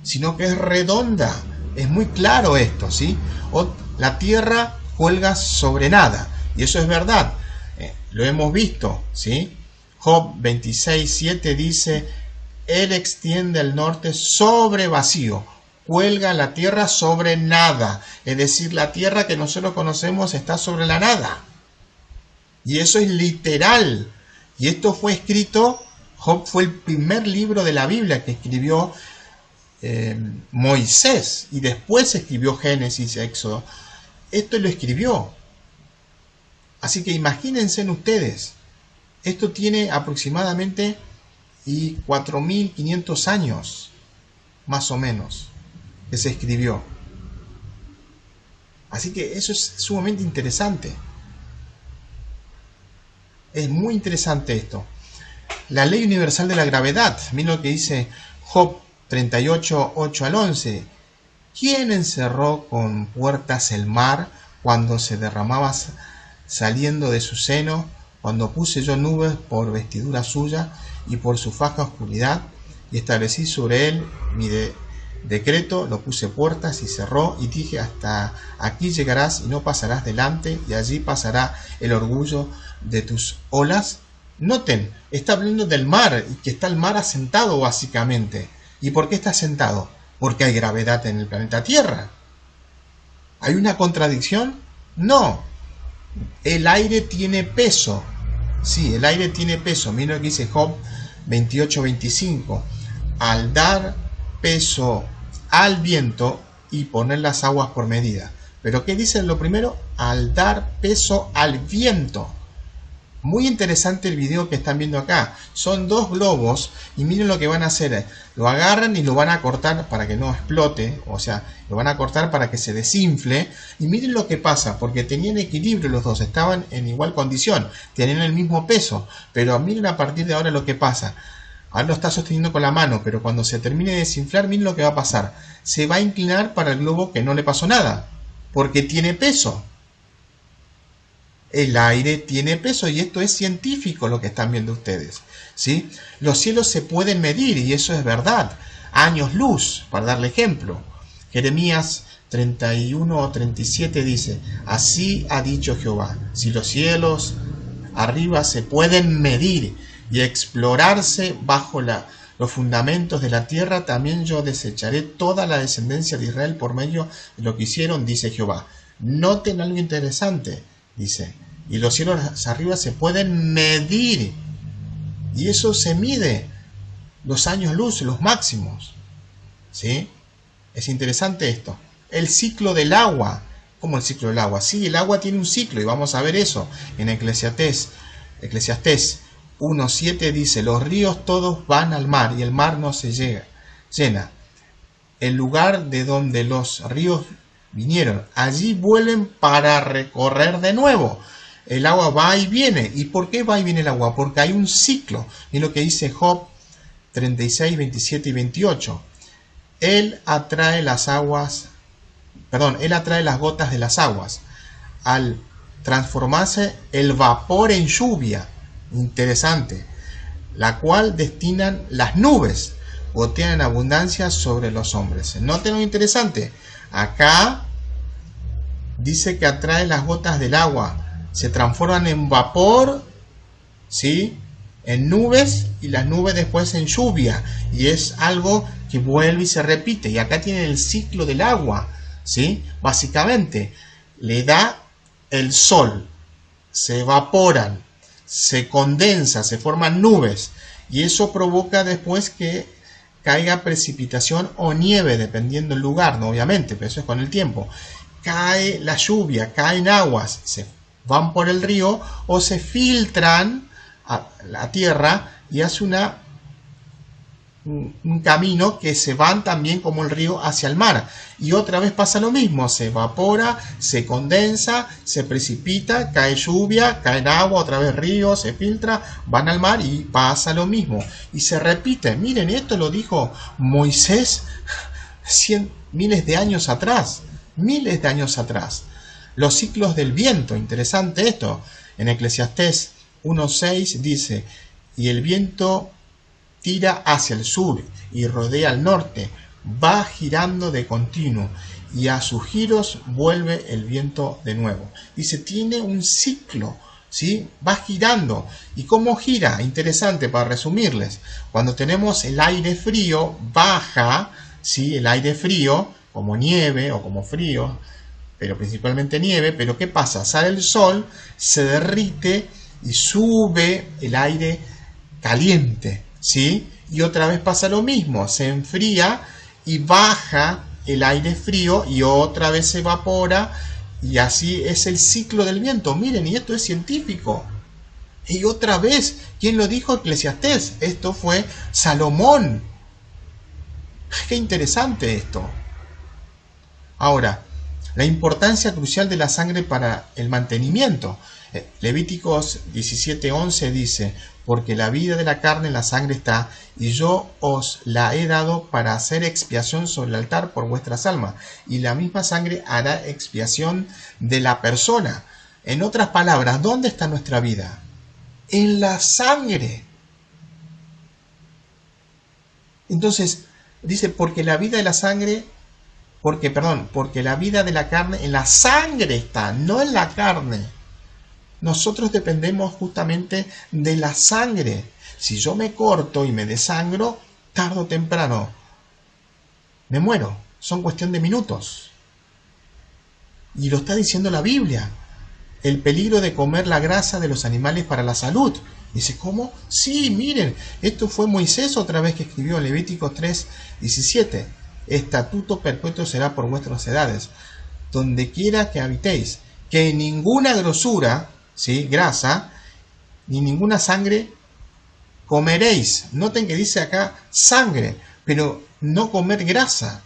sino que es redonda. Es muy claro esto, ¿sí? La tierra cuelga sobre nada. Y eso es verdad. Lo hemos visto, ¿sí? Job 26:7 dice, Él extiende el norte sobre vacío. Cuelga la tierra sobre nada. Es decir, la tierra que nosotros conocemos está sobre la nada. Y eso es literal. Y esto fue escrito, Job fue el primer libro de la Biblia que escribió Moisés. Y después escribió Génesis, Éxodo. Esto lo escribió. Así que imagínense ustedes. Esto tiene aproximadamente 4.500 años, más o menos, que se escribió. Así que eso es sumamente interesante. Es muy interesante esto. La ley universal de la gravedad. Miren lo que dice Job 38:8-11. ¿Quién encerró con puertas el mar cuando se derramaba saliendo de su seno? Cuando puse yo nubes por vestidura suya y por su faja oscuridad, y establecí sobre él mi decreto, lo puse puertas y cerró, y dije, hasta aquí llegarás y no pasarás delante, y allí pasará el orgullo de tus olas. Noten, está hablando del mar, y que está el mar asentado básicamente. ¿Y por qué está asentado? Porque hay gravedad en el planeta Tierra. ¿Hay una contradicción? No. El aire tiene peso. Sí, el aire tiene peso. Miren lo que dice Job 28:25. Al dar peso al viento y poner las aguas por medida. ¿Pero qué dice lo primero? Al dar peso al viento. Muy interesante el video que están viendo acá. Son dos globos y miren lo que van a hacer. Lo agarran y lo van a cortar para que no explote. O sea, lo van a cortar para que se desinfle. Y miren lo que pasa, porque tenían equilibrio los dos. Estaban en igual condición. Tenían el mismo peso. Pero miren a partir de ahora lo que pasa. Ahora lo está sosteniendo con la mano, pero cuando se termine de desinflar, miren lo que va a pasar. Se va a inclinar para el globo que no le pasó nada. Porque tiene peso. El aire tiene peso y esto es científico lo que están viendo ustedes, ¿sí? Los cielos se pueden medir y eso es verdad. Años luz, para darle ejemplo. Jeremías 31:37 dice, así ha dicho Jehová, si los cielos arriba se pueden medir y explorarse bajo los fundamentos de la tierra, también yo desecharé toda la descendencia de Israel por medio de lo que hicieron, dice Jehová. Noten algo interesante. Dice, y los cielos arriba se pueden medir. Y eso se mide. Los años luz, los máximos. ¿Sí? Es interesante esto. El ciclo del agua. ¿Cómo el ciclo del agua? Sí, el agua tiene un ciclo y vamos a ver eso en Eclesiastés Eclesiastés 1:7 dice: los ríos todos van al mar y el mar no se llena. El lugar de donde los ríos vinieron, allí vuelven para recorrer de nuevo. El agua va y viene. ¿Y por qué va y viene el agua? Porque hay un ciclo. Es lo que dice Job 36, 27 y 28. Él atrae las gotas de las aguas. Al transformarse el vapor en lluvia, interesante, la cual destinan las nubes, gotean en abundancia sobre los hombres. Noten lo interesante. Acá dice que atrae las gotas del agua, se transforman en vapor, ¿sí?, en nubes, y las nubes después en lluvia, y es algo que vuelve y se repite. Y acá tiene el ciclo del agua, ¿sí? Básicamente le da el sol, se evaporan, se condensa, se forman nubes, y eso provoca después que caiga precipitación o nieve, dependiendo del lugar, ¿no? Obviamente, pero eso es con el tiempo. Cae la lluvia, caen aguas, se van por el río o se filtran a la tierra y hace un camino que se van también como el río hacia el mar. Y otra vez pasa lo mismo, se evapora, se condensa, se precipita, cae lluvia, cae agua, otra vez río, se filtra, van al mar y pasa lo mismo. Y se repite. Miren, esto lo dijo Moisés miles de años atrás. Los ciclos del viento, interesante esto. En Eclesiastés 1:6 dice: y el viento tira hacia el sur y rodea al norte, va girando de continuo, y a sus giros vuelve el viento de nuevo. Dice, tiene un ciclo, ¿sí? Va girando. ¿Y cómo gira? Interesante, para resumirles. Cuando tenemos el aire frío, baja, ¿sí?, el aire frío, como nieve o como frío, pero principalmente nieve. Pero ¿qué pasa? Sale el sol, se derrite y sube el aire caliente, ¿sí? Y otra vez pasa lo mismo, se enfría y baja el aire frío y otra vez se evapora, y así es el ciclo del viento. Miren, y esto es científico. Y otra vez, ¿quién lo dijo? Eclesiastés. Esto fue Salomón. Qué interesante esto. Ahora, la importancia crucial de la sangre para el mantenimiento. Levíticos 17:11 dice: porque la vida de la carne en la sangre está, y yo os la he dado para hacer expiación sobre el altar por vuestras almas, y la misma sangre hará expiación de la persona. En otras palabras, ¿dónde está nuestra vida? En la sangre. Entonces, dice, porque la vida de la carne en la sangre está, no en la carne. Nosotros dependemos justamente de la sangre. Si yo me corto y me desangro, tarde o temprano me muero. Son cuestión de minutos. Y lo está diciendo la Biblia. El peligro de comer la grasa de los animales para la salud. Dice, ¿cómo? Sí, miren, esto fue Moisés otra vez que escribió en Levíticos 3:17. Estatuto perpetuo será por vuestras edades, donde quiera que habitéis, que ninguna grosura, ¿sí?, grasa, ni ninguna sangre comeréis. Noten que dice acá sangre, pero no comer grasa.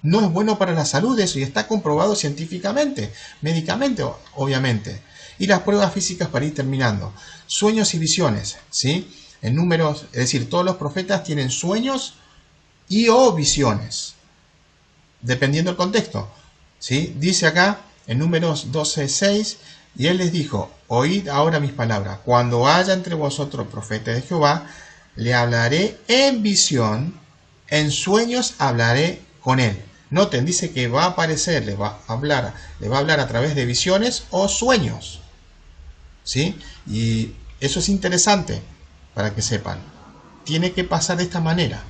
No es bueno para la salud eso, y está comprobado científicamente, médicamente, obviamente. Y las pruebas físicas, para ir terminando. Sueños y visiones, ¿sí? En Números, es decir, todos los profetas tienen sueños y o visiones, dependiendo del contexto, ¿sí? Dice acá en Números 12:6: y él les dijo, oíd ahora mis palabras, cuando haya entre vosotros profeta de Jehová, le hablaré en visión, en sueños hablaré con él. Noten, dice que va a aparecer, le va a hablar a través de visiones o sueños, ¿sí? Y eso es interesante para que sepan. Tiene que pasar de esta manera.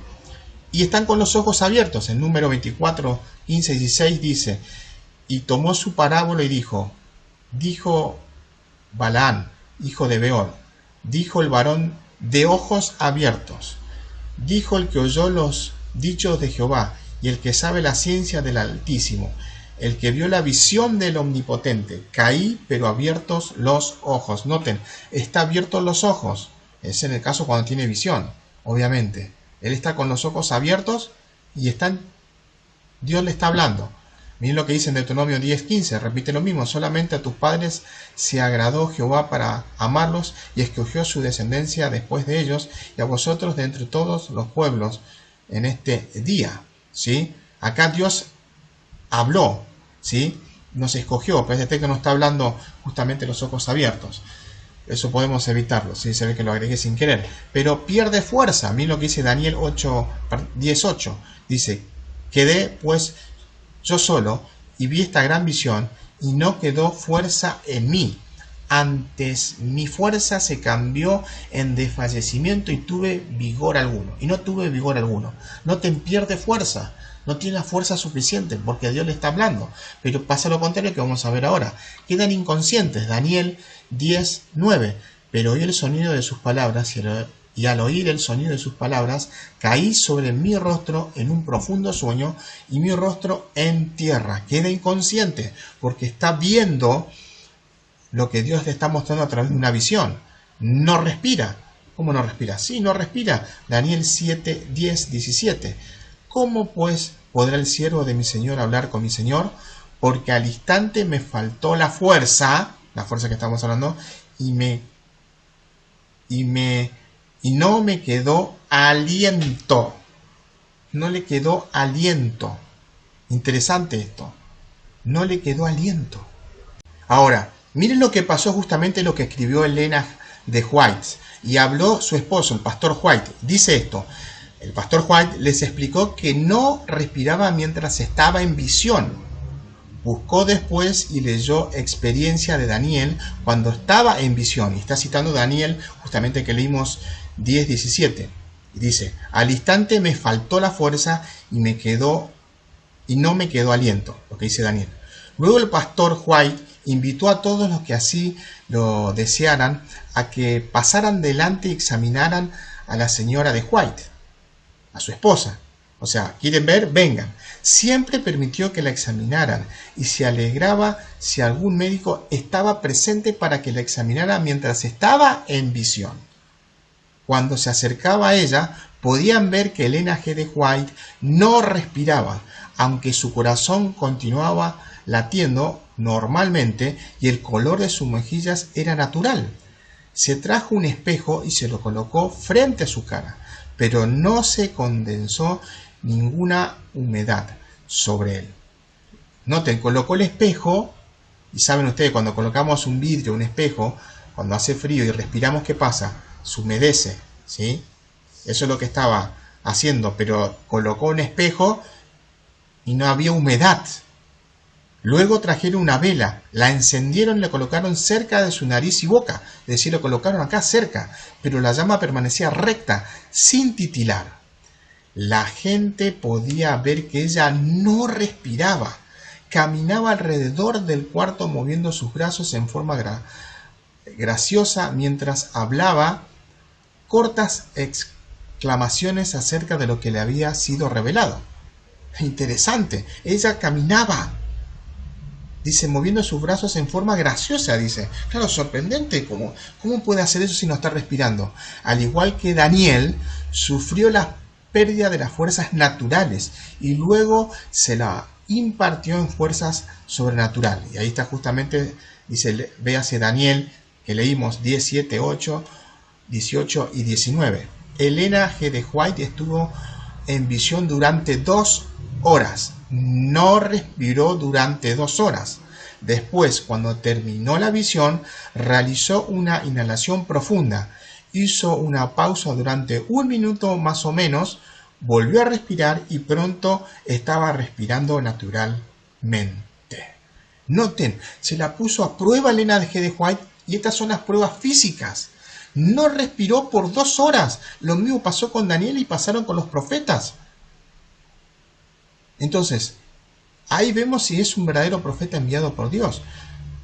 Y están con los ojos abiertos. En Número 24, 15 y 16 dice, y tomó su parábola y dijo Balaán, hijo de Beor, dijo el varón de ojos abiertos, dijo el que oyó los dichos de Jehová, y el que sabe la ciencia del Altísimo, el que vio la visión del Omnipotente. Caí, pero abiertos los ojos. Noten, está abiertos los ojos. Es en el caso cuando tiene visión, obviamente. Él está con los ojos abiertos y Dios le está hablando. Miren lo que dice en Deuteronomio 10:15, repite lo mismo: solamente a tus padres se agradó Jehová para amarlos y escogió su descendencia después de ellos, y a vosotros de entre todos los pueblos en este día. ¿Sí? Acá Dios habló, ¿sí? Nos escogió, pero este texto no está hablando justamente los ojos abiertos. Eso podemos evitarlo, ¿sí? Se ve que lo agregué sin querer. Pero pierde fuerza. Miren lo que dice Daniel 10:8. Dice: quedé pues yo solo y vi esta gran visión y no quedó fuerza en mí. Antes mi fuerza se cambió en desfallecimiento y tuve vigor alguno. Y no tuve vigor alguno. No te pierde fuerza. No tiene la fuerza suficiente porque Dios le está hablando. Pero pasa lo contrario que vamos a ver ahora. Quedan inconscientes. Daniel 10:9. Pero oí el sonido de sus palabras y al oír el sonido de sus palabras caí sobre mi rostro en un profundo sueño y mi rostro en tierra. Queda inconsciente porque está viendo lo que Dios le está mostrando a través de una visión. No respira. ¿Cómo no respira? Sí, no respira. Daniel 7:10-17. ¿Cómo pues podrá el siervo de mi Señor hablar con mi Señor? Porque al instante me faltó la fuerza que estamos hablando, y no me quedó aliento. No le quedó aliento. Interesante esto. No le quedó aliento. Ahora, miren lo que pasó, justamente lo que escribió Elena de White. Y habló su esposo, el pastor White. Dice esto: el pastor White les explicó que no respiraba mientras estaba en visión. Buscó después y leyó experiencia de Daniel cuando estaba en visión. Y está citando Daniel, justamente que leímos 10:17. Y dice: al instante me faltó la fuerza y no me quedó aliento. Lo que dice Daniel. Luego el pastor White invitó a todos los que así lo desearan a que pasaran delante y examinaran a la señora de White, a su esposa. O sea, ¿quieren ver? Vengan. Siempre permitió que la examinaran y se alegraba si algún médico estaba presente para que la examinara mientras estaba en visión. Cuando se acercaba a ella, podían ver que Elena G. de White no respiraba, aunque su corazón continuaba latiendo normalmente y el color de sus mejillas era natural. Se trajo un espejo y se lo colocó frente a su cara, pero no se condensó ninguna humedad sobre él. Noten, colocó el espejo, y saben ustedes, cuando colocamos un vidrio, un espejo, cuando hace frío y respiramos, ¿qué pasa? Se humedece, ¿sí? Eso es lo que estaba haciendo, pero colocó un espejo y no había humedad. Luego trajeron una vela, la encendieron y la colocaron cerca de su nariz y boca, es decir, lo colocaron acá cerca, pero la llama permanecía recta, sin titilar. La gente podía ver que ella no respiraba. Caminaba alrededor del cuarto moviendo sus brazos en forma graciosa mientras hablaba cortas exclamaciones acerca de lo que le había sido revelado. Interesante, ella caminaba, dice, moviendo sus brazos en forma graciosa, dice. Claro, sorprendente, ¿cómo puede hacer eso si no está respirando? Al igual que Daniel, sufrió la pérdida de las fuerzas naturales y luego se la impartió en fuerzas sobrenaturales. Y ahí está justamente, dice, véase Daniel, que leímos 17, 8, 18 y 19. Elena G. de White estuvo en visión durante 2 horas. No respiró durante 2 horas. Después, cuando terminó la visión, realizó una inhalación profunda. Hizo una pausa durante 1 minuto más o menos, volvió a respirar y pronto estaba respirando naturalmente. Noten, se la puso a prueba Elena G. de White y estas son las pruebas físicas. No respiró por 2 horas. Lo mismo pasó con Daniel y pasaron con los profetas. Entonces, ahí vemos si es un verdadero profeta enviado por Dios.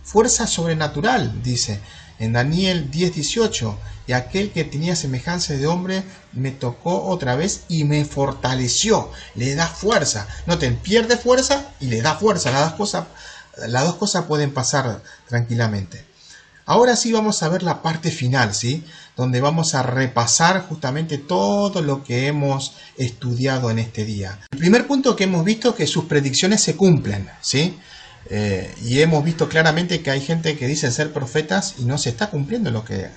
Fuerza sobrenatural, dice. En Daniel 10:18, y aquel que tenía semejanza de hombre me tocó otra vez y me fortaleció, le da fuerza. Noten, pierde fuerza y le da fuerza. Las dos cosas pueden pasar tranquilamente. Ahora sí vamos a ver la parte final, ¿sí? Donde vamos a repasar justamente todo lo que hemos estudiado en este día. El primer punto que hemos visto es que sus predicciones se cumplen, ¿sí? Y hemos visto claramente que hay gente que dice ser profetas y no se está cumpliendo lo que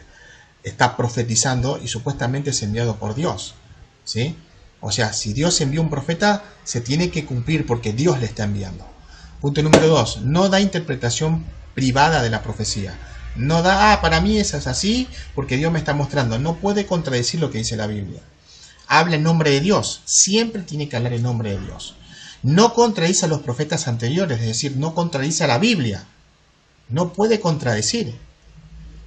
está profetizando y supuestamente es enviado por Dios, ¿sí? O sea, si Dios envía un profeta, se tiene que cumplir porque Dios le está enviando. Punto número 2. No da interpretación privada de la profecía. No da, para mí eso es así porque Dios me está mostrando. No puede contradecir lo que dice la Biblia. Habla en nombre de Dios. Siempre tiene que hablar en nombre de Dios. No contradice a los profetas anteriores, es decir, no contradice a la Biblia. No puede contradecir.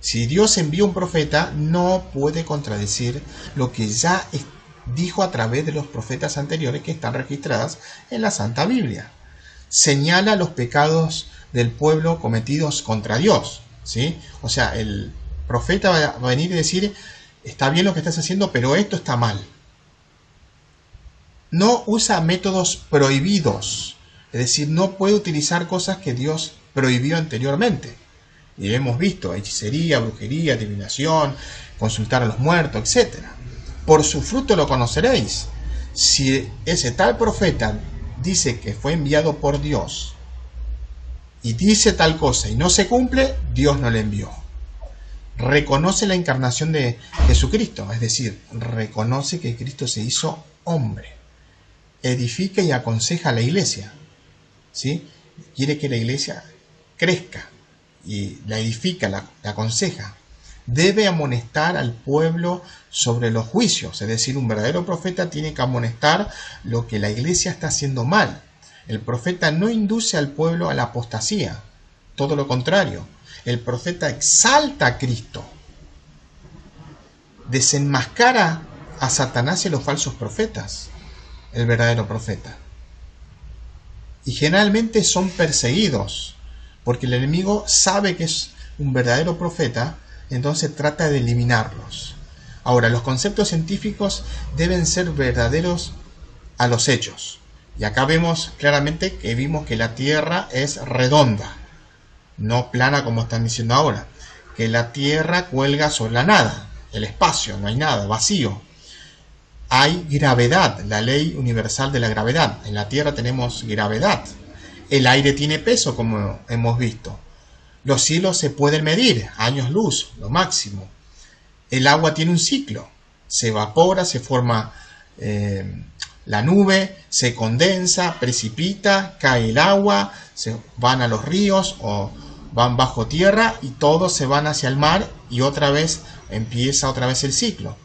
Si Dios envía un profeta, no puede contradecir lo que ya dijo a través de los profetas anteriores que están registradas en la Santa Biblia. Señala los pecados del pueblo cometidos contra Dios, ¿sí? O sea, el profeta va a venir y decir, está bien lo que estás haciendo, pero esto está mal. No usa métodos prohibidos, es decir, no puede utilizar cosas que Dios prohibió anteriormente. Y hemos visto hechicería, brujería, adivinación, consultar a los muertos, etc. Por su fruto lo conoceréis. Si ese tal profeta dice que fue enviado por Dios y dice tal cosa y no se cumple, Dios no le envió. Reconoce la encarnación de Jesucristo, es decir, reconoce que Cristo se hizo hombre. Edifica y aconseja a la iglesia, ¿sí? Quiere que la iglesia crezca y la edifica, la aconseja. Debe amonestar al pueblo sobre los juicios, es decir, un verdadero profeta tiene que amonestar lo que la iglesia está haciendo mal. El profeta no induce al pueblo a la apostasía, todo lo contrario. El profeta exalta a Cristo, desenmascara a Satanás y a los falsos profetas, el verdadero profeta. Y generalmente son perseguidos, porque el enemigo sabe que es un verdadero profeta, entonces trata de eliminarlos. Ahora, los conceptos científicos deben ser verdaderos a los hechos. Y acá vemos claramente que vimos que la Tierra es redonda, no plana como están diciendo ahora. Que la Tierra cuelga sobre la nada, el espacio, no hay nada, vacío. Hay gravedad, la ley universal de la gravedad. En la Tierra tenemos gravedad. El aire tiene peso, como hemos visto. Los cielos se pueden medir, años luz, lo máximo. El agua tiene un ciclo. Se evapora, se forma la nube, se condensa, precipita, cae el agua, se van a los ríos o van bajo tierra y todos se van hacia el mar y otra vez empieza el ciclo.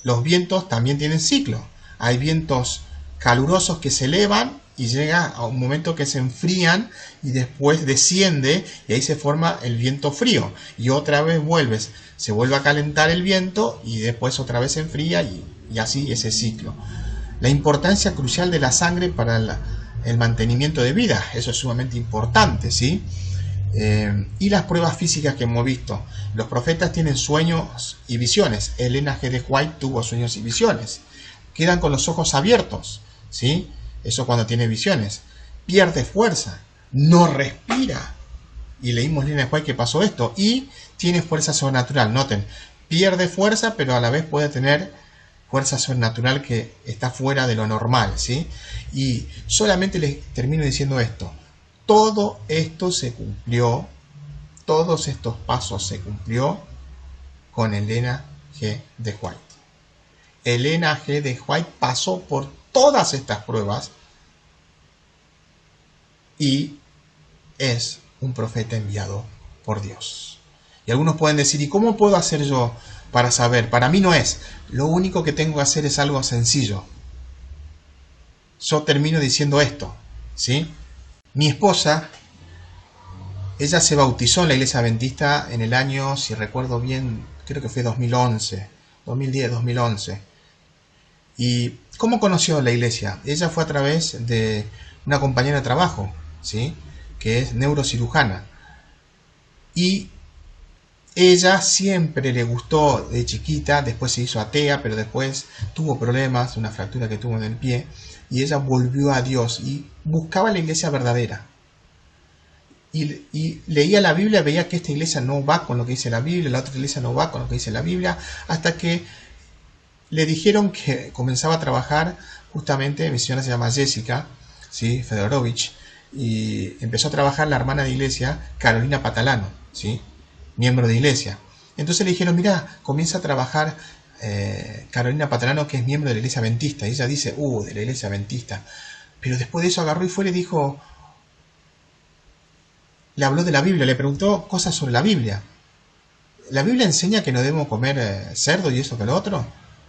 Los vientos también tienen ciclo. Hay vientos calurosos que se elevan y llega a un momento que se enfrían y después desciende y ahí se forma el viento frío y otra vez se vuelve a calentar el viento y después otra vez se enfría y así ese ciclo. La importancia crucial de la sangre para el mantenimiento de vida, eso es sumamente importante, ¿sí? Y las pruebas físicas que hemos visto. Los profetas tienen sueños y visiones. Elena G. de White tuvo sueños y visiones. Quedan con los ojos abiertos, ¿sí? Eso cuando tiene visiones. Pierde fuerza, no respira. Y leímos Elena G. de White que pasó esto. Y tiene fuerza sobrenatural. Noten, pierde fuerza, pero a la vez puede tener fuerza sobrenatural que está fuera de lo normal, ¿sí? Y solamente les termino diciendo esto. Todo esto se cumplió, todos estos pasos se cumplió con Elena G. de White. Elena G. de White pasó por todas estas pruebas y es un profeta enviado por Dios. Y algunos pueden decir, ¿y cómo puedo hacer yo para saber? Para mí no es. Lo único que tengo que hacer es algo sencillo. Yo termino diciendo esto, ¿sí? Mi esposa, ella se bautizó en la iglesia adventista en el año, si recuerdo bien, creo que fue 2011, 2010, 2011. ¿Y cómo conoció la iglesia? Ella fue a través de una compañera de trabajo, ¿sí? Que es neurocirujana. Y Ella siempre le gustó de chiquita, después se hizo atea, pero después tuvo problemas, una fractura que tuvo en el pie, y ella volvió a Dios y buscaba la iglesia verdadera. Y leía la Biblia, veía que esta iglesia no va con lo que dice la Biblia, la otra iglesia no va con lo que dice la Biblia, hasta que le dijeron que comenzaba a trabajar, justamente, mi señora se llama Jessica, ¿sí? Fedorovich, y empezó a trabajar la hermana de iglesia, Carolina Patalano, ¿sí? Miembro de iglesia. Entonces le dijeron, mira, comienza a trabajar Carolina Patalano, que es miembro de la iglesia adventista. Y ella dice, de la iglesia adventista. Pero después de eso agarró y fue y le dijo, le habló de la Biblia, le preguntó cosas sobre la Biblia. ¿La Biblia enseña que no debemos comer cerdo y esto que lo otro?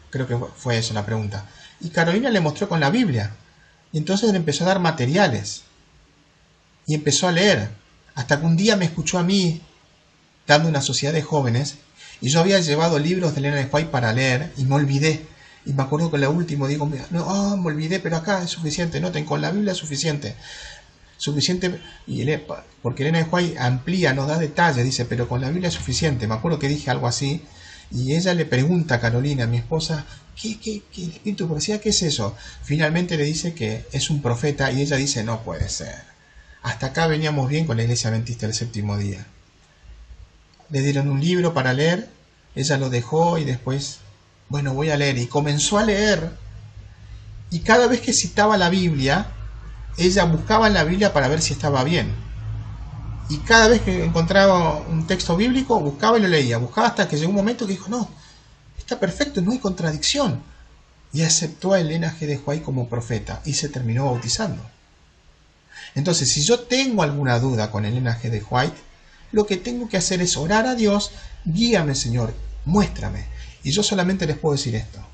Creo que fue eso la pregunta. Y Carolina le mostró con la Biblia. Y entonces le empezó a dar materiales. Y empezó a leer. Hasta que un día me escuchó a mí dando una sociedad de jóvenes, y yo había llevado libros de Elena de White para leer, y me olvidé. Y me acuerdo que la última digo, no, me olvidé, pero acá es suficiente, noten, con la Biblia es suficiente. Suficiente, porque Elena de White amplía, nos da detalles, dice, pero con la Biblia es suficiente. Me acuerdo que dije algo así, y ella le pregunta a Carolina, mi esposa, ¿qué el Espíritu Profecía, qué es eso? Finalmente le dice que es un profeta, y ella dice, no puede ser. Hasta acá veníamos bien con la iglesia adventista del séptimo día. Le dieron un libro para leer, ella lo dejó y después, bueno, voy a leer. Y comenzó a leer, y cada vez que citaba la Biblia, ella buscaba en la Biblia para ver si estaba bien. Y cada vez que encontraba un texto bíblico, buscaba y lo leía. Buscaba hasta que llegó un momento que dijo, no, está perfecto, no hay contradicción. Y aceptó a Elena G. de White como profeta y se terminó bautizando. Entonces, si yo tengo alguna duda con Elena G. de White, lo que tengo que hacer es orar a Dios, guíame Señor, muéstrame. Y yo solamente les puedo decir esto,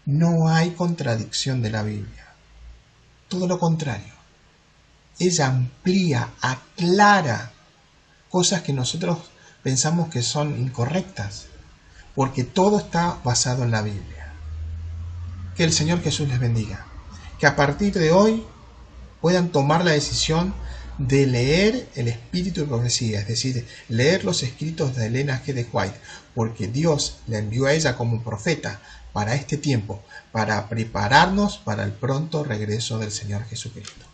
no hay contradicción de la Biblia. Todo lo contrario. Ella amplía, aclara cosas que nosotros pensamos que son incorrectas, porque todo está basado en la Biblia. Que el Señor Jesús les bendiga. Que a partir de hoy puedan tomar la decisión de leer el Espíritu de Profecía, es decir, leer los escritos de Elena G. de White, porque Dios la envió a ella como profeta para este tiempo, para prepararnos para el pronto regreso del Señor Jesucristo.